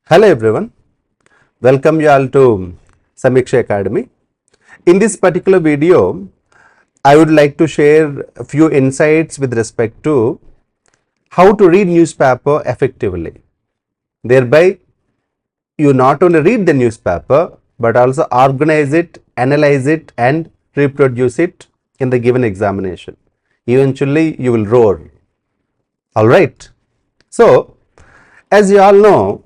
Hello everyone, welcome you all to Samiksha Academy. In this particular video, I would like to share a few insights with respect to how to read newspaper effectively. Thereby, you not only read the newspaper but also organize it, analyze it and reproduce it in the given examination. Eventually, you will roar. Alright. So, as you all know,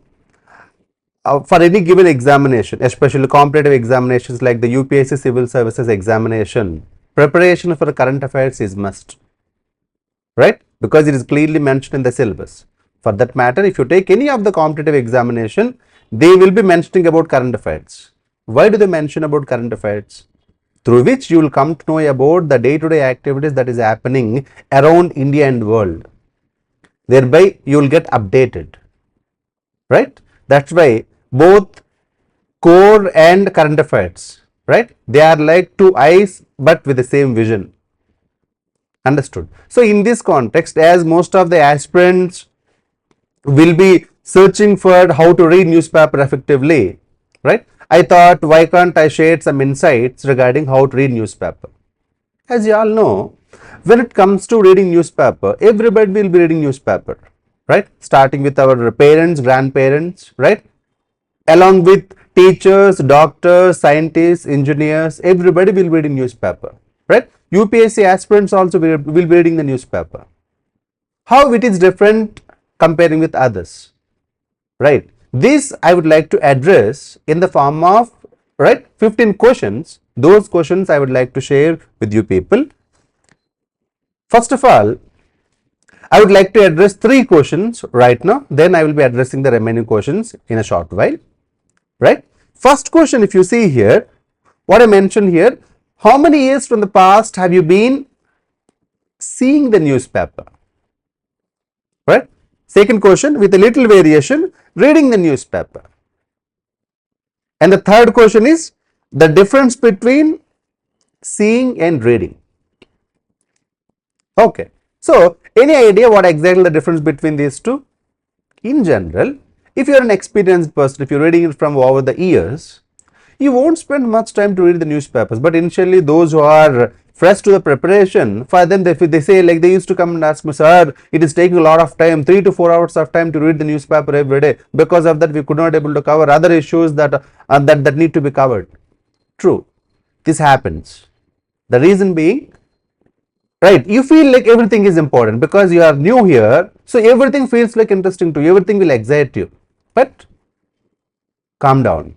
for any given examination, especially competitive examinations like the UPSC Civil Services examination, preparation for current affairs is must, right? Because it is clearly mentioned in the syllabus. For that matter, if you take any of the competitive examination, they will be mentioning about current affairs. Why do they mention about current affairs? Through which you will come to know about the day-to-day activities that is happening around India and world. Thereby, you will get updated, right? That's why both core and current affairs, right? They are like two eyes but with the same vision. Understood? So, in this context, as most of the aspirants will be searching for how to read newspaper effectively, right? I thought, why can't I share some insights regarding how to read newspaper? As you all know, when it comes to reading newspaper, everybody will be reading newspaper, right? Starting with our parents, grandparents, right? Along with teachers, doctors, scientists, engineers, everybody will be reading newspaper, right? UPSC aspirants also will be reading the newspaper. How it is different comparing with others, right? This I would like to address in the form of, right, 15 questions. Those questions I would like to share with you people. First of all, I would like to address 3 questions right now, then I will be addressing the remaining questions in a short while, right? First question, if you see here, what I mentioned here, how many years from the past have you been seeing the newspaper, right? Second question, with a little variation, reading the newspaper. And the third question is the difference between seeing and reading. Okay. So, any idea what exactly the difference between these two? In general, if you are an experienced person, if you are reading it from over the years, you won't spend much time to read the newspapers. But initially, those who are fresh to the preparation, for them, they say, like, they used to come and ask me, sir, it is taking a lot of time, 3 to 4 hours of time to read the newspaper every day. Because of that, we could not able to cover other issues that need to be covered. True, this happens. The reason being, right, you feel like everything is important because you are new here, so everything feels like interesting to you, everything will excite you. But calm down.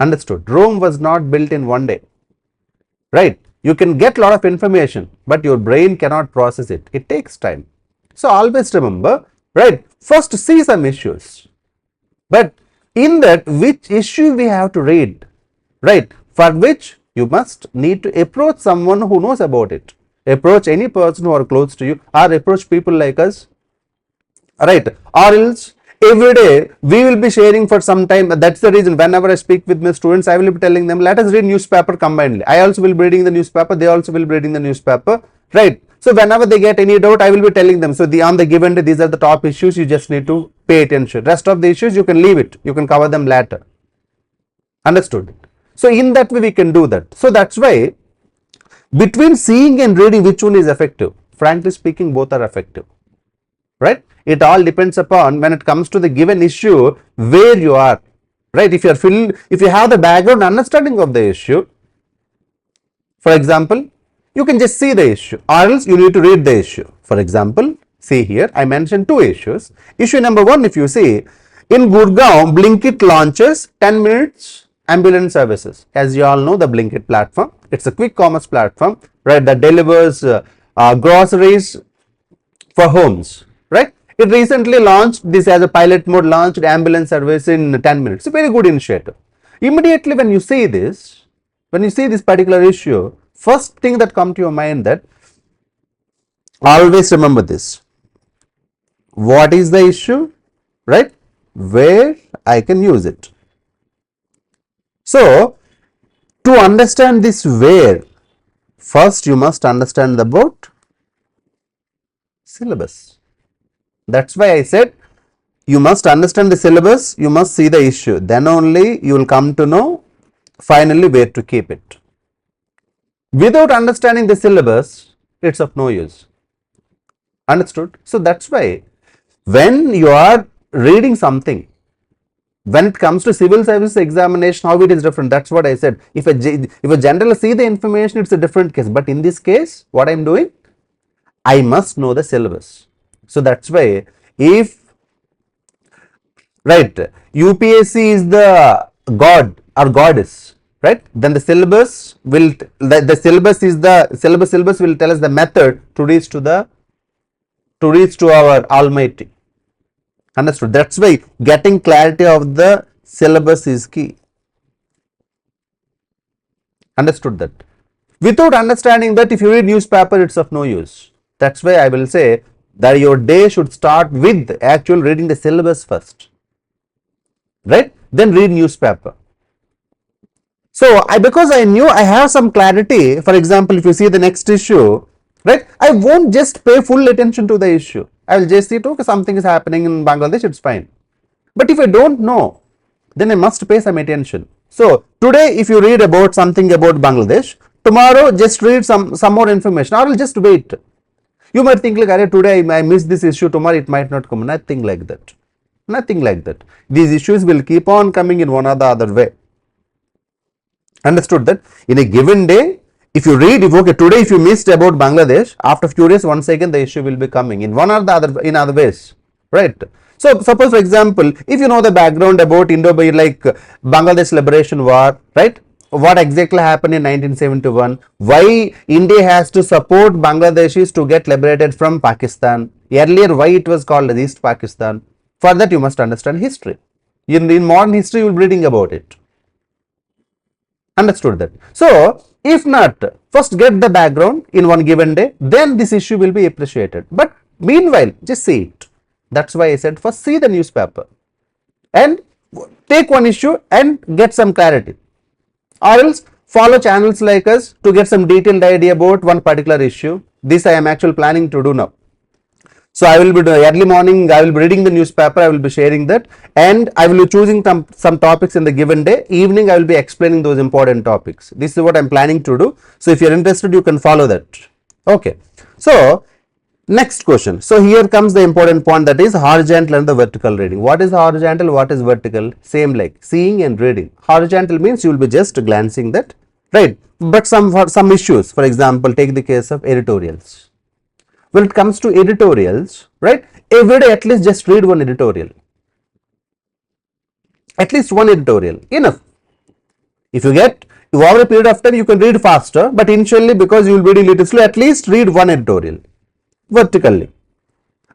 Understood? Rome was not built in one day, right? You can get a lot of information, but your brain cannot process it. It takes time. So always remember, right? First see some issues, but in that, which issue we have to read, right? For which you must need to approach someone who knows about it. Approach any person who are close to you, or approach people like us, right? Or else every day we will be sharing for some time. That's the reason whenever I speak with my students, I will be telling them, let us read newspaper combinedly. I also will be reading the newspaper, they also will be reading the newspaper, right? So whenever they get any doubt, I will be telling them, so on the given day, these are the top issues, you just need to pay attention. Rest of the issues you can leave it, you can cover them later. Understood? So in that way we can do that. So that's why between seeing and reading, which one is effective? Frankly speaking, both are effective, right? It all depends upon, when it comes to the given issue, where you are, right? If you have the background understanding of the issue, for example, you can just see the issue, or else you need to read the issue. For example, see here, I mentioned 2 issues. Issue number 1, if you see, in Gurgaon, Blinkit launches 10 minutes ambulance services. As you all know, the Blinkit platform, it's a quick commerce platform, right, that delivers groceries for homes, right? It recently launched this as a pilot mode, launched ambulance service in 10 minutes. It's a very good initiative. Immediately when you see this particular issue, first thing that comes to your mind, that always remember this. What is the issue, right? Where I can use it. So, to understand this where, first you must understand about syllabus. That's why I said you must understand the syllabus, you must see the issue, then only you will come to know finally where to keep it. Without understanding the syllabus, it's of no use. Understood? So that's why when you are reading something, when it comes to civil service examination, how it is different, that's what I said. If a general see the information, it's a different case, but in this case, what I'm doing, I must know the syllabus. So that's why if, right, UPSC is the god or goddess, right, then the syllabus will, the syllabus is the syllabus will tell us the method to reach to our Almighty. Understood? That's why getting clarity of the syllabus is key. Understood that? Without understanding that, if you read newspaper, it's of no use. That's why I will say that your day should start with actual reading the syllabus first, right? Then read newspaper. So because I knew I have some clarity, for example, if you see the next issue, right, I won't just pay full attention to the issue. I will just see, okay, something is happening in Bangladesh, it's fine. But if I don't know, then I must pay some attention. So today, if you read about something about Bangladesh, tomorrow just read some more information, or will just wait. You might think like, today I missed this issue, tomorrow it might not come. Nothing like that. Nothing like that. These issues will keep on coming in one or the other way. Understood that? In a given day, if you read, if okay, today if you missed about Bangladesh, after few days, once again the issue will be coming in one or the other, in other ways, right? So suppose, for example, if you know the background about like Bangladesh Liberation War, right? What exactly happened in 1971? Why India has to support Bangladeshis to get liberated from Pakistan? Earlier, why it was called as East Pakistan? For that, you must understand history. In modern history, you will be reading about it. Understood that? So if not, first get the background in one given day, then this issue will be appreciated. But meanwhile, just see it. That's why I said first see the newspaper and take one issue and get some clarity, or else follow channels like us to get some detailed idea about one particular issue. This I am actually planning to do now. So I will be doing early morning, I will be reading the newspaper, I will be sharing that, and I will be choosing some topics in the given day. Evening I will be explaining those important topics. This is what I am planning to do. So if you are interested, you can follow that. Okay. So next question. So here comes the important point, that is horizontal and the vertical reading. What is horizontal? What is vertical? Same like seeing and reading. Horizontal means you will be just glancing that, right? But some issues, for example, take the case of editorials. When it comes to editorials, right, every day at least just read one editorial. At least one editorial, enough. If you over a period of time, you can read faster, but initially, because you will be reading little slow, at least read one editorial vertically.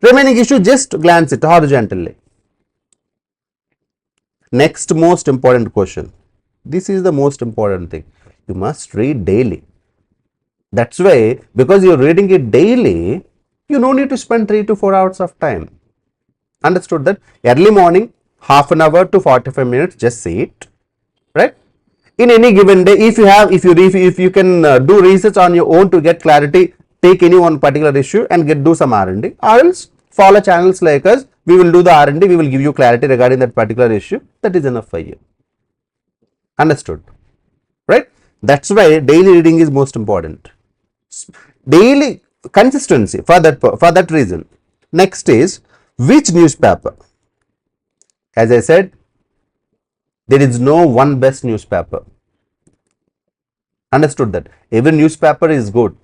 Remaining issue, just glance it horizontally. Next most important question. This is the most important thing. You must read daily. That's why, because you're reading it daily, you no need to spend 3 to 4 hours of time. Understood that? Early morning, half an hour to 45 minutes, just see it, right? In any given day, if you can do research on your own to get clarity, take any one particular issue and do some R&D, or else follow channels like us. We will do the R&D, we will give you clarity regarding that particular issue. That is enough for you. Understood, right? That's why daily reading is most important. Daily consistency for that reason. Next is which newspaper? As I said, there is no one best newspaper. Understood that? Every newspaper is good,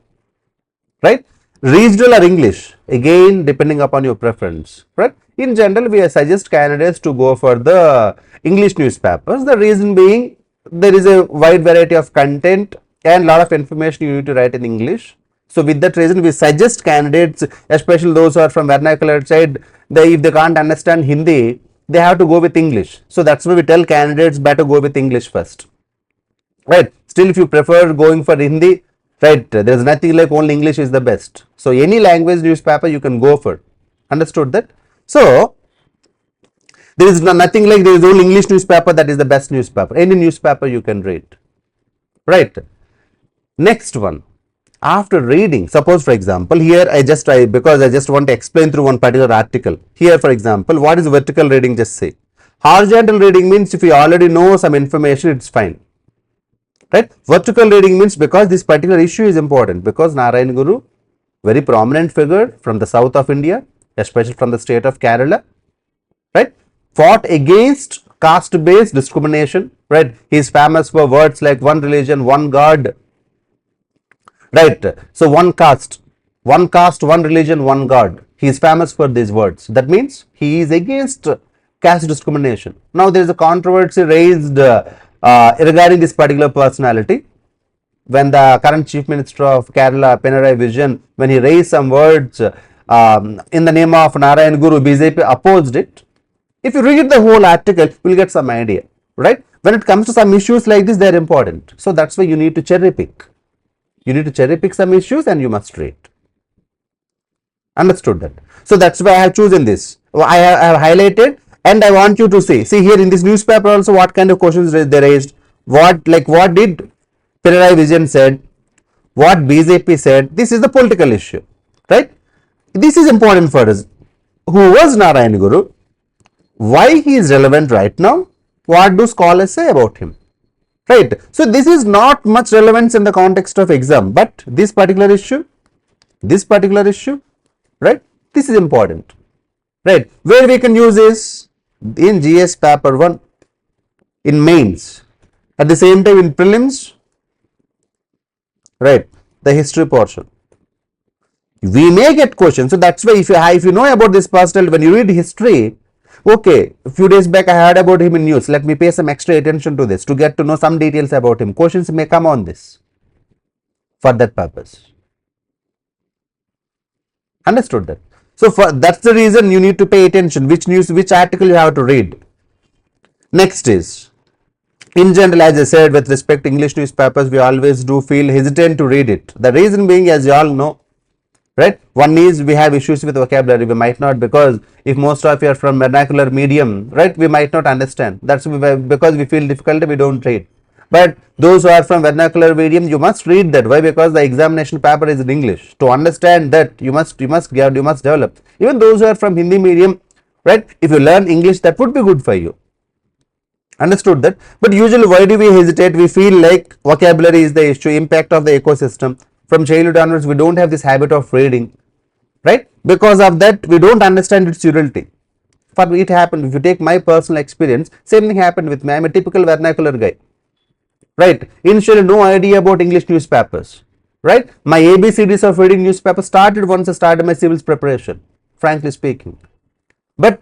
right? Regional or English, again depending upon your preference, right? In general, we suggest candidates to go for the English newspapers. The reason being, there is a wide variety of content and lot of information you need to write in English. So with that reason, we suggest candidates, especially those who are from vernacular side, if they can't understand Hindi, they have to go with English. So that's why we tell candidates better go with English first, right? Still, if you prefer going for Hindi, right, there is nothing like only English is the best. So any language newspaper you can go for. Understood that? So there is nothing like there is only English newspaper that is the best newspaper. Any newspaper you can read, right? Next one, After reading, suppose for example, here because I just want to explain through one particular article. Here for example, what is vertical reading? Just say. Horizontal reading means if you already know some information, it's fine. Right? Vertical reading means because this particular issue is important, because Naran Guru, very prominent figure from the south of India, especially from the state of Kerala, right, fought against caste based discrimination, right. He is famous for words like one religion, one God, right. So one caste, one religion, one God. He is famous for these words. That means he is against caste discrimination. Now there is a controversy raised regarding this particular personality, when the current Chief Minister of Kerala, Pinarayi Vijayan, when he raised some words in the name of Naran Guru, BJP opposed it. If you read the whole article, you will get some idea, right? When it comes to some issues like this, they are important. So that's why you need to cherry pick. You need to cherry pick some issues and you must read. Understood that? So that's why I have chosen this. I have highlighted, and I want you to see here in this newspaper also what kind of questions they raised. What did Pinarayi Vijayan said, what BJP said. This is the political issue, right? This is important for us. Who was Naran Guru? Why he is relevant right now? What do scholars say about him? Right. So this is not much relevance in the context of exam, but this particular issue, right? This is important, right? Where we can use is in GS paper 1, in mains, at the same time in prelims, right? The history portion. We may get questions. So that's why if you know about this personality, when you read history, okay, a few days back I heard about him in news. Let me pay some extra attention to this to get to know some details about him. Questions may come on this for that purpose. Understood that? So that's the reason you need to pay attention which article you have to read. Next is, in general, as I said, with respect to English newspapers, we always do feel hesitant to read it. The reason being, as you all know, right, one is we have issues with vocabulary. We might not, because if most of you are from vernacular medium, right, we might not understand. That's because we feel difficulty, we don't read. But those who are from vernacular medium, you must read that. Why? Because the examination paper is in English. To understand that, you must develop. Even those who are from Hindi medium, right, if you learn English, that would be good for you. Understood that? But usually, why do we hesitate? We feel like vocabulary is the issue, impact of the ecosystem. From childhood onwards, we don't have this habit of reading, right? Because of that, we don't understand its utility. For it happened, if you take my personal experience, same thing happened with me. I am a typical vernacular guy, right? Initially, no idea about English newspapers, right? My ABCDs of reading newspapers started once I started my civils preparation, frankly speaking. But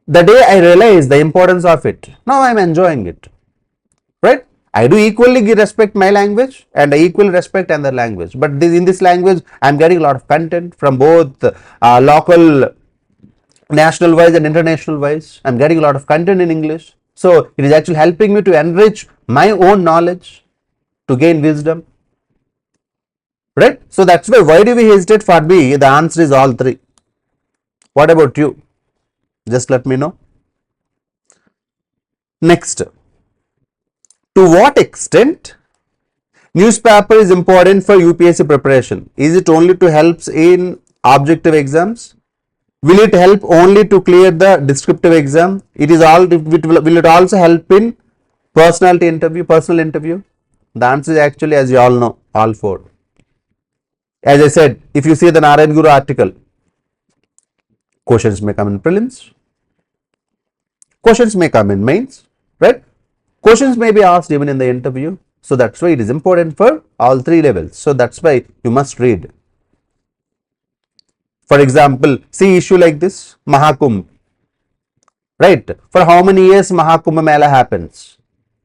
the day I realized the importance of it, now I am enjoying it, right? I do equally respect my language and I equally respect another language. But in this language, I am getting a lot of content from both local, national wise and international wise. I am getting a lot of content in English. So it is actually helping me to enrich my own knowledge, to gain wisdom, right? So that's why do we hesitate? For me, the answer is all three. What about you? Just let me know. Next, to what extent newspaper is important for UPSC preparation? Is it only to help in objective exams? Will it help only to clear the descriptive exam? Will it also help in personal interview? The answer is actually, as you all know, all four. As I said, if you see the Naran Guru article, questions may come in prelims, questions may come in mains, right? Questions may be asked even in the interview. So that's why it is important for all three levels. So that's why you must read. For example, see issue like this, Mahakumbh, right? For how many years Mahakumbh Mela happens?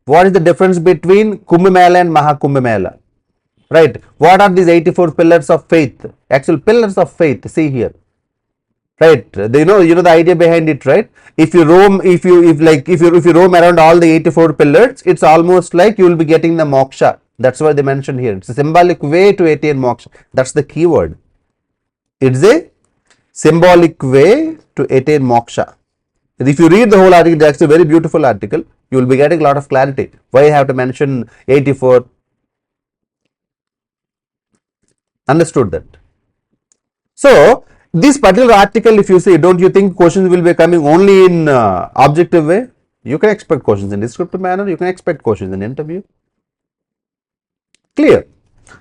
What is the difference between Kumbh Mela and Mahakumbh Mela? Right? What are these 84 pillars of faith? Actual pillars of faith, see here. Right? You know the idea behind it, right? If you roam around all the 84 pillars, it's almost like you will be getting the moksha. That's what they mentioned here. It's a symbolic way to attain moksha. That's the key word. It's a symbolic way to attain moksha. If you read the whole article, it's a very beautiful article. You will be getting a lot of clarity. Why I have to mention 84? Understood that? So this particular article, if you see, don't you think questions will be coming only in objective way? You can expect questions in descriptive manner, you can expect questions in interview. Clear?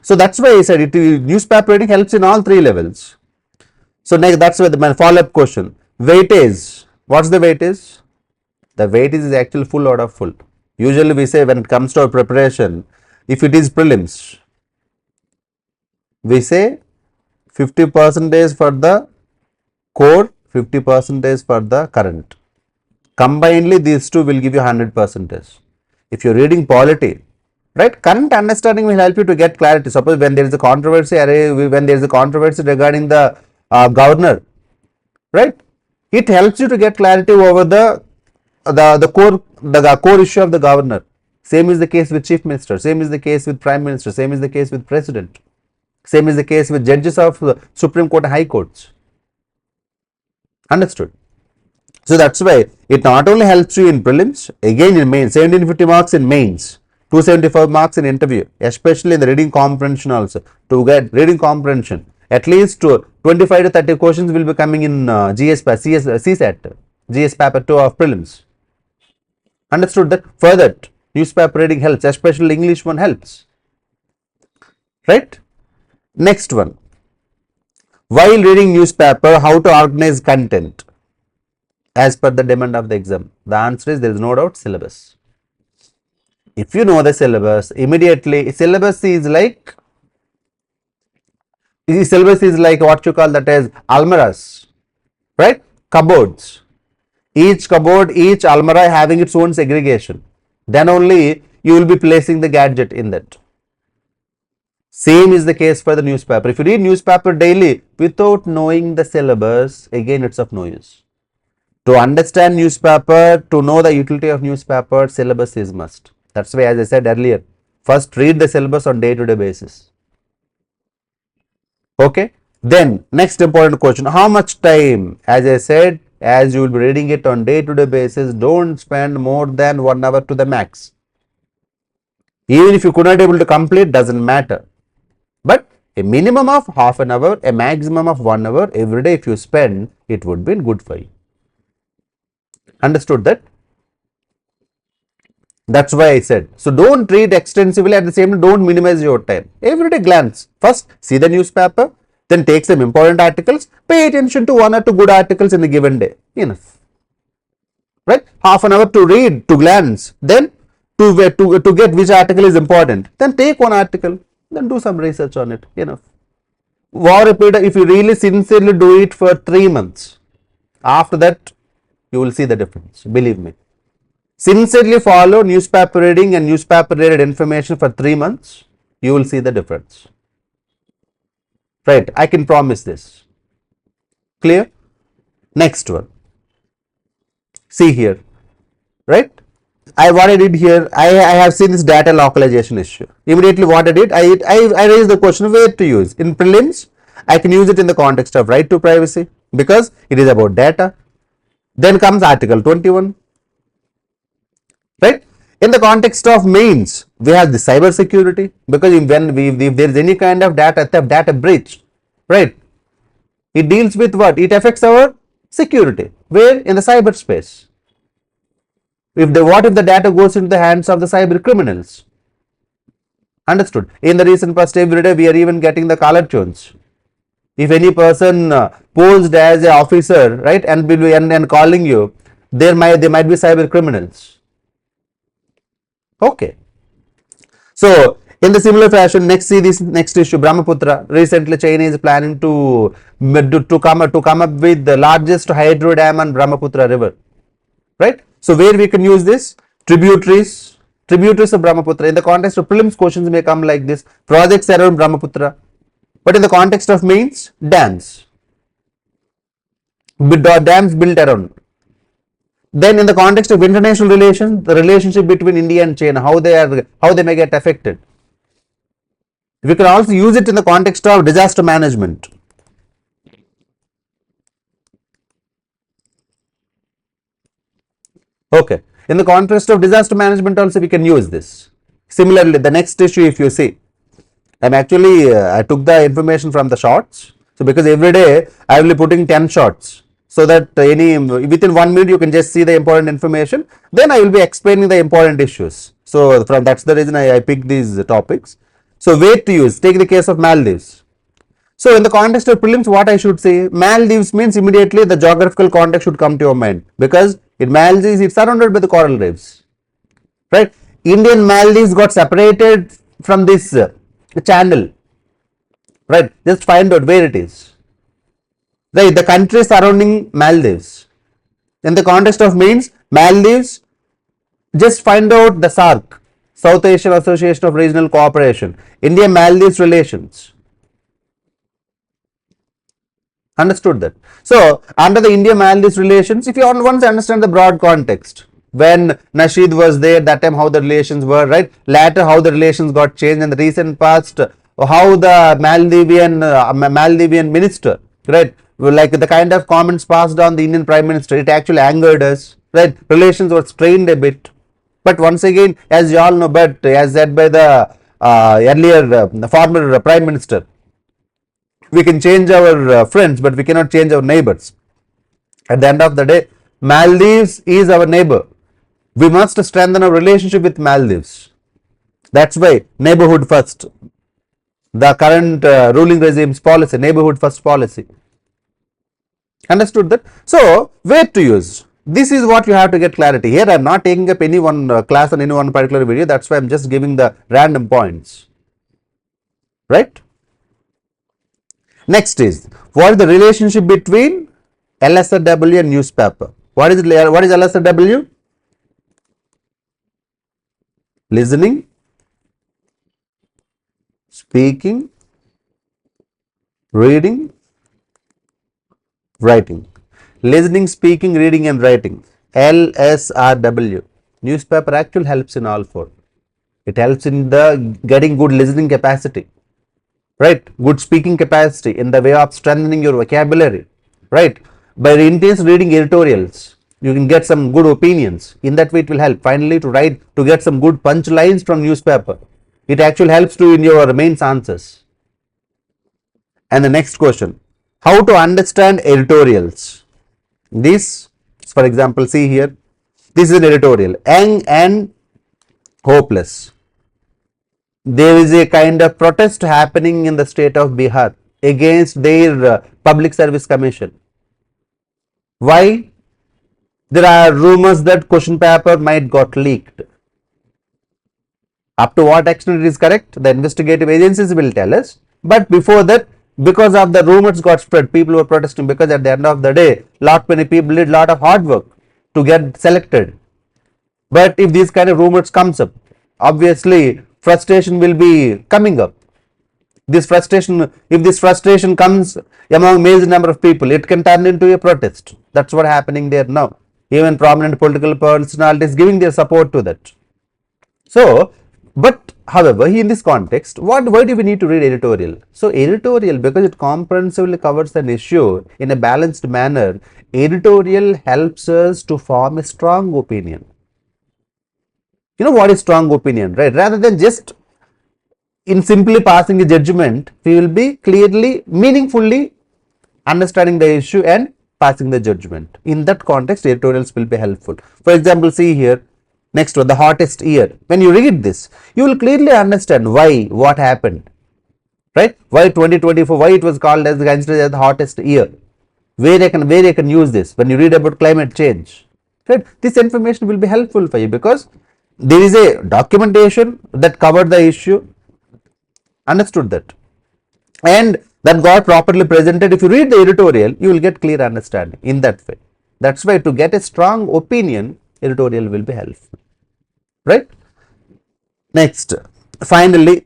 So that's why I said it, newspaper reading helps in all three levels. So next, that's why my follow-up question. Weightage. What's the weightage? The weightage is actually full out of full. Usually we say when it comes to our preparation, if it is prelims, we say 50% for the core, 50% for the current. Combinedly, these two will give you 100%. If you're reading polity, right, current understanding will help you to get clarity. Suppose when there is a controversy, when there is a controversy regarding the governor, right, it helps you to get clarity over the core issue of the governor. Same is the case with chief minister, same is the case with prime minister, same is the case with president, same is the case with judges of Supreme Court and High Courts. Understood? So that's why it not only helps you in prelims, again in mains, 1750 marks in mains, 275 marks in interview, especially in the reading comprehension also. To get reading comprehension, at least 25 to 30 questions will be coming in CSAT, GS paper 2 of prelims. Understood that? For that, newspaper reading helps, especially English one helps. Right? Next one. While reading newspaper, how to organize content as per the demand of the exam? The answer is, there is no doubt, syllabus. If you know the syllabus, immediately syllabus is like what you call that as almirahs, right? Cupboards. Each cupboard, each almirah having its own segregation. Then only you will be placing the gadget in that. Same is the case for the newspaper. If you read newspaper daily without knowing the syllabus, again it's of no use. To understand newspaper, to know the utility of newspaper, syllabus is must. That's why, as I said earlier, first read the syllabus on day-to-day basis. Okay. Then next important question, how much time? As I said, as you will be reading it on day-to-day basis, don't spend more than 1 hour to the max. Even if you could not able to complete, doesn't matter. But a minimum of half an hour, a maximum of 1 hour every day if you spend, it would be good for you. Understood that? That's why I said, so don't read extensively, at the same time don't minimize your time. Every day glance. First see the newspaper, then take some important articles, pay attention to 1 or 2 good articles in a given day. Enough. Right? Half an hour to read, to glance, then to get which article is important. Then take one article, then do some research on it. Enough. Over a period, if you really sincerely do it for 3 months, after that you will see the difference. Believe me. Sincerely follow newspaper reading and newspaper related information for 3 months, you will see the difference. Right? I can promise this. Clear? Next one. See here. Right? What I did here, I have seen this data localization issue. Immediately what I did, I raised the question where to use. In prelims, I can use it in the context of right to privacy because it is about data. Then comes article 21. Right? In the context of mains, we have the cyber security because if there is any kind of data theft, data breach, right? It deals with what? It affects our security. Where? In the cyberspace. What if the data goes into the hands of the cyber criminals? Understood? In the recent past, every day we are even getting the caller tunes. If any person posed as an officer, right, and calling you, they might be cyber criminals. Okay. So in the similar fashion, see this next issue, Brahmaputra. Recently, China is planning to come up with the largest hydro dam on Brahmaputra river. Right? So where we can use this? Tributaries of Brahmaputra. In the context of prelims, questions may come like this: projects around Brahmaputra. But in the context of mains, dams. Dams built around. Then in the context of international relations, the relationship between India and China, how they may get affected. We can also use it in the context of disaster management. Okay. In the context of disaster management also we can use this. Similarly, the next issue if you see, I'm actually, I took the information from the shorts. So because every day I will be putting 10 shorts, so that within 1 minute you can just see the important information. Then I will be explaining the important issues. So from that's the reason I picked these topics. So weight to use, take the case of Maldives. So in the context of prelims, what I should say, Maldives means immediately the geographical context should come to your mind, because in Maldives it's surrounded by the coral reefs, right? Indian Maldives got separated from this channel, right? Just find out where it is, right? The country surrounding Maldives. In the context of means Maldives, just find out the SARC, South Asian Association of Regional Cooperation, India Maldives relations. Understood that. So under the India Maldives relations, if you once understand the broad context, when Nasheed was there, that time how the relations were, right? Later how the relations got changed, in the recent past how the Maldivian minister, right, like the kind of comments passed on the Indian Prime Minister, it actually angered us, right? Relations were strained a bit. But once again, as you all know, but as said by the earlier former Prime Minister, we can change our friends, but we cannot change our neighbors. At the end of the day, Maldives is our neighbor. We must strengthen our relationship with Maldives. That's why neighborhood first, the current ruling regime's policy, neighborhood first policy. Understood that? So, where to use? This is what you have to get clarity. Here I am not taking up any one class on any one particular video. That's why I am just giving the random points. Right? Next is, what is the relationship between LSW and newspaper? What is LSW? Listening, speaking, reading, writing. Listening, speaking, reading and writing. LSRW. Newspaper actually helps in all four. It helps in the getting good listening capacity, right? Good speaking capacity in the way of strengthening your vocabulary, right? By intense reading editorials, you can get some good opinions. In that way, it will help. Finally, to get some good punch lines from newspaper. It actually helps to in your mains answers. And the next question, how to understand editorials? This, for example, see here, this is an editorial, young and hopeless. There is a kind of protest happening in the state of Bihar against their public service commission. Why? There are rumors that question paper might got leaked. Up to what extent it is correct, the investigative agencies will tell us. But before that, because of the rumors got spread, people were protesting, because at the end of the day, lot many people did lot of hard work to get selected. But if these kind of rumors comes up, obviously frustration will be coming up. This frustration, if this frustration comes among major number of people, it can turn into a protest. That's what happening there now. Even prominent political personalities giving their support to that. So, but however, in this context, why do we need to read editorial? So editorial, because it comprehensively covers an issue in a balanced manner, editorial helps us to form a strong opinion. You know what is strong opinion, right? Rather than just in simply passing a judgment, we will be clearly, meaningfully understanding the issue and passing the judgment. In that context, editorials will be helpful. For example, see here, next one, the hottest year. When you read this, you will clearly understand why, what happened, right? Why 2024, why it was called as considered as the hottest year. Where I can use this when you read about climate change, right? This information will be helpful for you, because there is a documentation that covered the issue. Understood that, and that got properly presented. If you read the editorial, you will get clear understanding in that way. That's why to get a strong opinion, editorial will be helpful, right? Next, finally,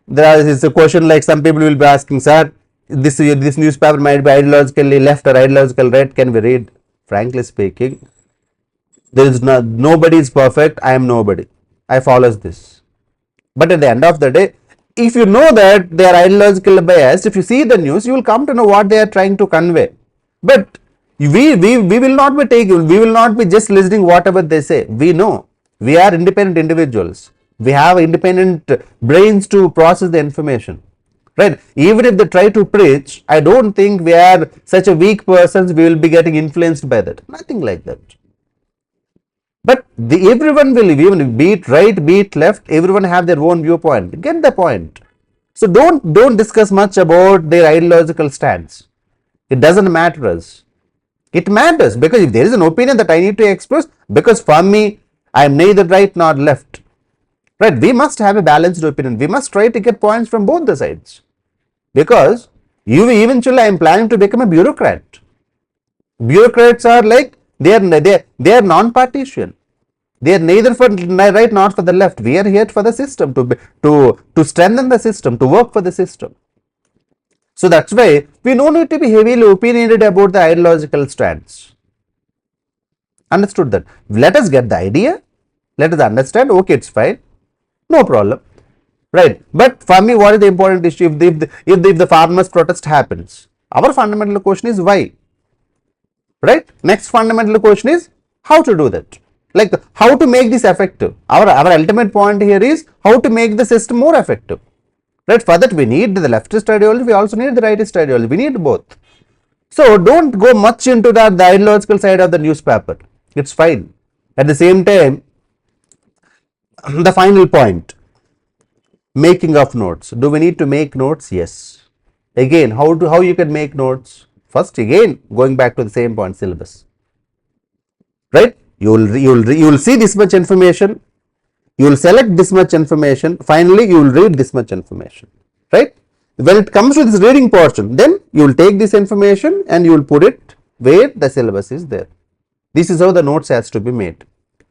there is a question like some people will be asking, sir, this newspaper might be ideologically left or ideological right, can we read? Frankly speaking, there is nobody is perfect. I am nobody. I follows this. But at the end of the day, if you know that they are ideologically biased, if you see the news, you will come to know what they are trying to convey. But we will not be just listening whatever they say. We know we are independent individuals. We have independent brains to process the information, right? Even if they try to preach, I don't think we are such a weak persons, we will be getting influenced by that. Nothing like that. But everyone will, even be it right, be it left, everyone have their own viewpoint. Get the point. So don't discuss much about their ideological stance. It doesn't matter us. It matters because if there is an opinion that I need to express, because for me, I am neither right nor left. Right? We must have a balanced opinion. We must try to get points from both the sides. Because you eventually I am planning to become a bureaucrat. Bureaucrats are like they are non-partisan. They are neither for right nor for the left. We are here for the system to strengthen the system, to work for the system. So that's why we no need to be heavily opinionated about the ideological stance. Understood that? Let us get the idea. Let us understand. Okay, it's fine. No problem. Right. But for me, what is the important issue? If the farmers' protest happens, our fundamental question is why. Right. Next fundamental question is how to do that. Like how to make this effective. Our ultimate point here is how to make the system more effective. Right. For that we need the leftist ideology. We also need the rightist ideology. We need both. So don't go much into the ideological side of the newspaper. It's fine. At the same time, the final point, making of notes. Do we need to make notes? Yes. Again, how you can make notes? First, again, going back to the same point, syllabus. Right? You will see this much information. You will select this much information. Finally, you will read this much information. Right? When it comes to this reading portion, then you will take this information and you will put it where the syllabus is there. This is how the notes has to be made.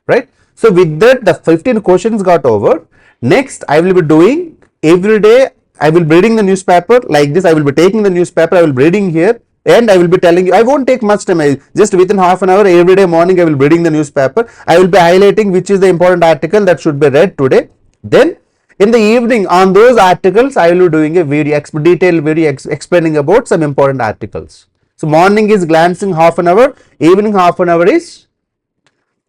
Right? So with that, the 15 questions got over. Next, I will be doing every day. I will be reading the newspaper like this. I will be taking the newspaper. I will be reading here, and I will be telling you. I won't take much time. Just within half an hour every day morning, I will be reading the newspaper. I will be highlighting which is the important article that should be read today. Then in the evening on those articles, I will be doing a video, detailed video explaining about some important articles. So morning is glancing half an hour. Evening half an hour is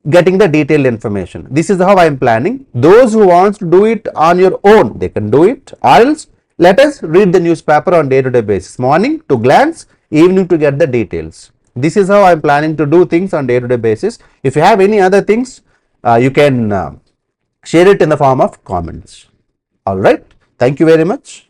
getting the detailed information. This is how I am planning. Those who want to do it on your own, they can do it, or else let us read the newspaper on day-to-day basis. Morning to glance, evening to get the details. This is how I am planning to do things on day-to-day basis. If you have any other things, you can share it in the form of comments. All right. Thank you very much.